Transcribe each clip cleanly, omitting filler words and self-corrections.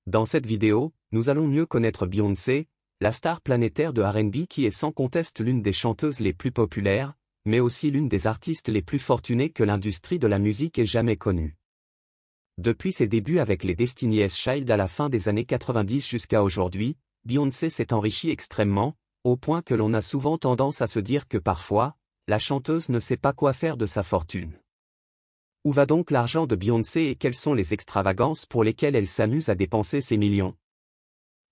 Dans cette vidéo, nous allons mieux connaître Beyoncé, la star planétaire de R&B qui est sans conteste l'une des chanteuses les plus populaires, mais aussi l'une des artistes les plus fortunées que l'industrie de la musique ait jamais connue. Depuis ses débuts avec les Destiny's Child à la fin des années 90 jusqu'à aujourd'hui, Beyoncé s'est enrichie extrêmement, au point que l'on a souvent tendance à se dire que parfois, la chanteuse ne sait pas quoi faire de sa fortune. Où va donc l'argent de Beyoncé et quelles sont les extravagances pour lesquelles elle s'amuse à dépenser ses millions?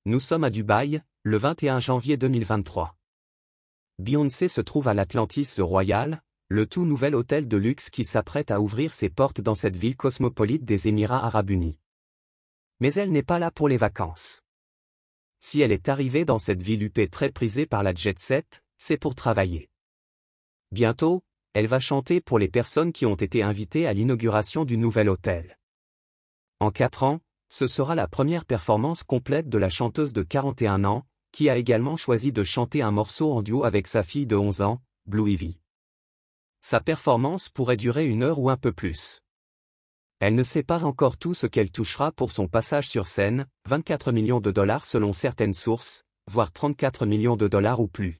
Nous sommes à Dubaï, le 21 janvier 2023. Beyoncé se trouve à l'Atlantis Royal, le tout nouvel hôtel de luxe qui s'apprête à ouvrir ses portes dans cette ville cosmopolite des Émirats Arabes Unis. Mais elle n'est pas là pour les vacances. Si elle est arrivée dans cette ville huppée très prisée par la jet set, c'est pour travailler. Bientôt, elle va chanter pour les personnes qui ont été invitées à l'inauguration du nouvel hôtel. En 4 ans, ce sera la première performance complète de la chanteuse de 41 ans, qui a également choisi de chanter un morceau en duo avec sa fille de 11 ans, Blue Ivy. Sa performance pourrait durer 1 heure ou un peu plus. Elle ne sait pas encore tout ce qu'elle touchera pour son passage sur scène, 24 millions de dollars selon certaines sources, voire 34 millions de dollars ou plus.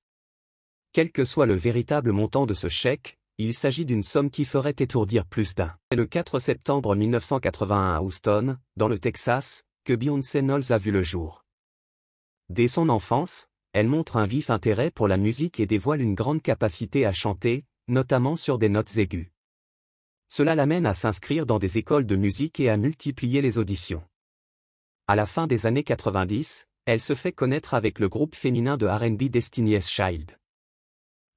Quel que soit le véritable montant de ce chèque, il s'agit d'une somme qui ferait étourdir plus d'un. C'est le 4 septembre 1981 à Houston, dans le Texas, que Beyoncé Knowles a vu le jour. Dès son enfance, elle montre un vif intérêt pour la musique et dévoile une grande capacité à chanter, notamment sur des notes aiguës. Cela l'amène à s'inscrire dans des écoles de musique et à multiplier les auditions. À la fin des années 90, elle se fait connaître avec le groupe féminin de R&B Destiny's Child.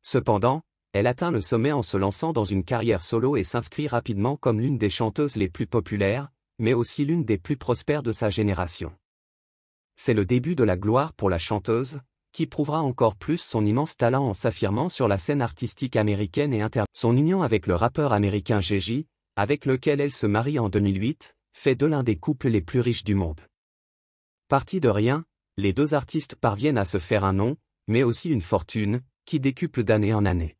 Cependant, elle atteint le sommet en se lançant dans une carrière solo et s'inscrit rapidement comme l'une des chanteuses les plus populaires, mais aussi l'une des plus prospères de sa génération. C'est le début de la gloire pour la chanteuse, qui prouvera encore plus son immense talent en s'affirmant sur la scène artistique américaine et internationale. Son union avec le rappeur américain Jay-Z, avec lequel elle se marie en 2008, fait de l'un des couples les plus riches du monde. Partis de rien, les deux artistes parviennent à se faire un nom, mais aussi une fortune, qui décuple d'année en année.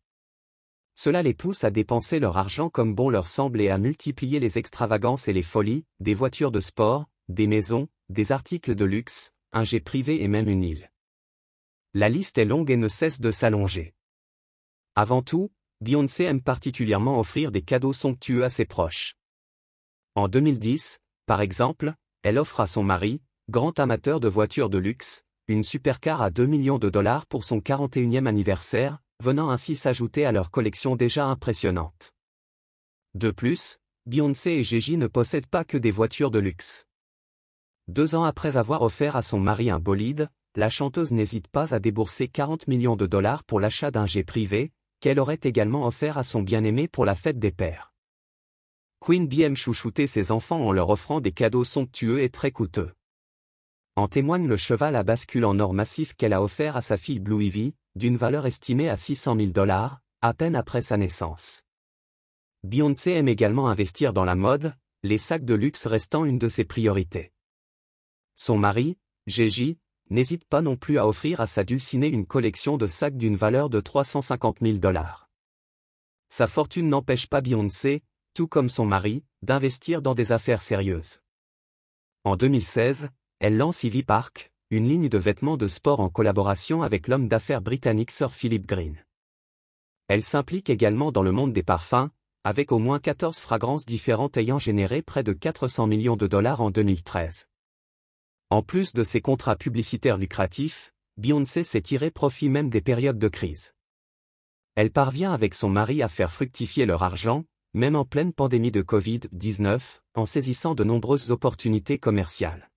Cela les pousse à dépenser leur argent comme bon leur semble et à multiplier les extravagances et les folies, des voitures de sport, des maisons, des articles de luxe, un jet privé et même une île. La liste est longue et ne cesse de s'allonger. Avant tout, Beyoncé aime particulièrement offrir des cadeaux somptueux à ses proches. En 2010, par exemple, elle offre à son mari, grand amateur de voitures de luxe, une supercar à 2 millions de dollars pour son 41e anniversaire, venant ainsi s'ajouter à leur collection déjà impressionnante. De plus, Beyoncé et Jay-Z ne possèdent pas que des voitures de luxe. 2 ans après avoir offert à son mari un bolide, la chanteuse n'hésite pas à débourser 40 millions de dollars pour l'achat d'un jet privé, qu'elle aurait également offert à son bien-aimé pour la fête des pères. Queen Bee aime chouchouter ses enfants en leur offrant des cadeaux somptueux et très coûteux. En témoigne le cheval à bascule en or massif qu'elle a offert à sa fille Blue Ivy, d'une valeur estimée à 600 000 $, à peine après sa naissance. Beyoncé aime également investir dans la mode, les sacs de luxe restant une de ses priorités. Son mari, Jay-Z, n'hésite pas non plus à offrir à sa dulcinée une collection de sacs d'une valeur de 350 000 $. Sa fortune n'empêche pas Beyoncé, tout comme son mari, d'investir dans des affaires sérieuses. En 2016, elle lance Ivy Park, une ligne de vêtements de sport en collaboration avec l'homme d'affaires britannique Sir Philip Green. Elle s'implique également dans le monde des parfums, avec au moins 14 fragrances différentes ayant généré près de 400 millions de dollars en 2013. En plus de ses contrats publicitaires lucratifs, Beyoncé sait tirer profit même des périodes de crise. Elle parvient avec son mari à faire fructifier leur argent, même en pleine pandémie de Covid-19, en saisissant de nombreuses opportunités commerciales.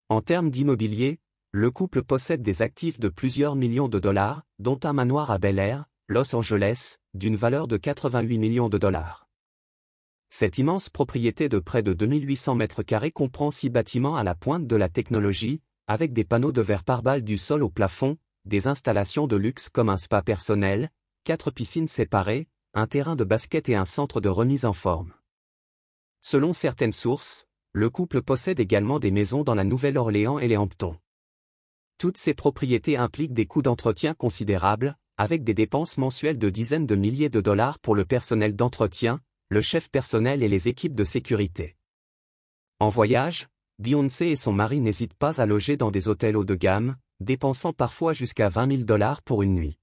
En termes d'immobilier, le couple possède des actifs de plusieurs millions de dollars, dont un manoir à Bel Air, Los Angeles, d'une valeur de 88 millions de dollars. Cette immense propriété de près de 2800 mètres carrés comprend 6 bâtiments à la pointe de la technologie, avec des panneaux de verre pare-balles du sol au plafond, des installations de luxe comme un spa personnel, 4 piscines séparées, un terrain de basket et un centre de remise en forme. Selon certaines sources, le couple possède également des maisons dans la Nouvelle-Orléans et les Hamptons. Toutes ces propriétés impliquent des coûts d'entretien considérables, avec des dépenses mensuelles de dizaines de milliers de dollars pour le personnel d'entretien, le chef personnel et les équipes de sécurité. En voyage, Beyoncé et son mari n'hésitent pas à loger dans des hôtels haut de gamme, dépensant parfois jusqu'à 20 000 $ pour une nuit.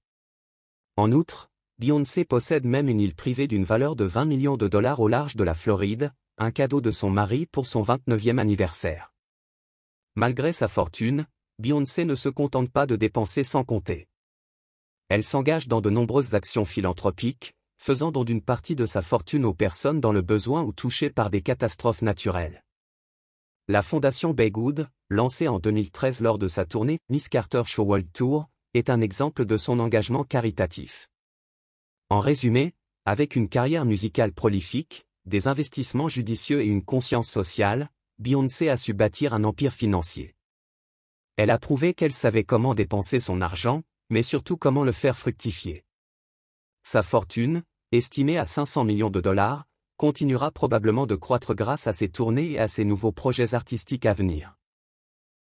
En outre, Beyoncé possède même une île privée d'une valeur de 20 millions de dollars au large de la Floride, un cadeau de son mari pour son 29e anniversaire. Malgré sa fortune, Beyoncé ne se contente pas de dépenser sans compter. Elle s'engage dans de nombreuses actions philanthropiques, faisant don d'une partie de sa fortune aux personnes dans le besoin ou touchées par des catastrophes naturelles. La fondation Beygood, lancée en 2013 lors de sa tournée Miss Carter Show World Tour, est un exemple de son engagement caritatif. En résumé, avec une carrière musicale prolifique, des investissements judicieux et une conscience sociale, Beyoncé a su bâtir un empire financier. Elle a prouvé qu'elle savait comment dépenser son argent, mais surtout comment le faire fructifier. Sa fortune, estimée à 500 millions de dollars, continuera probablement de croître grâce à ses tournées et à ses nouveaux projets artistiques à venir.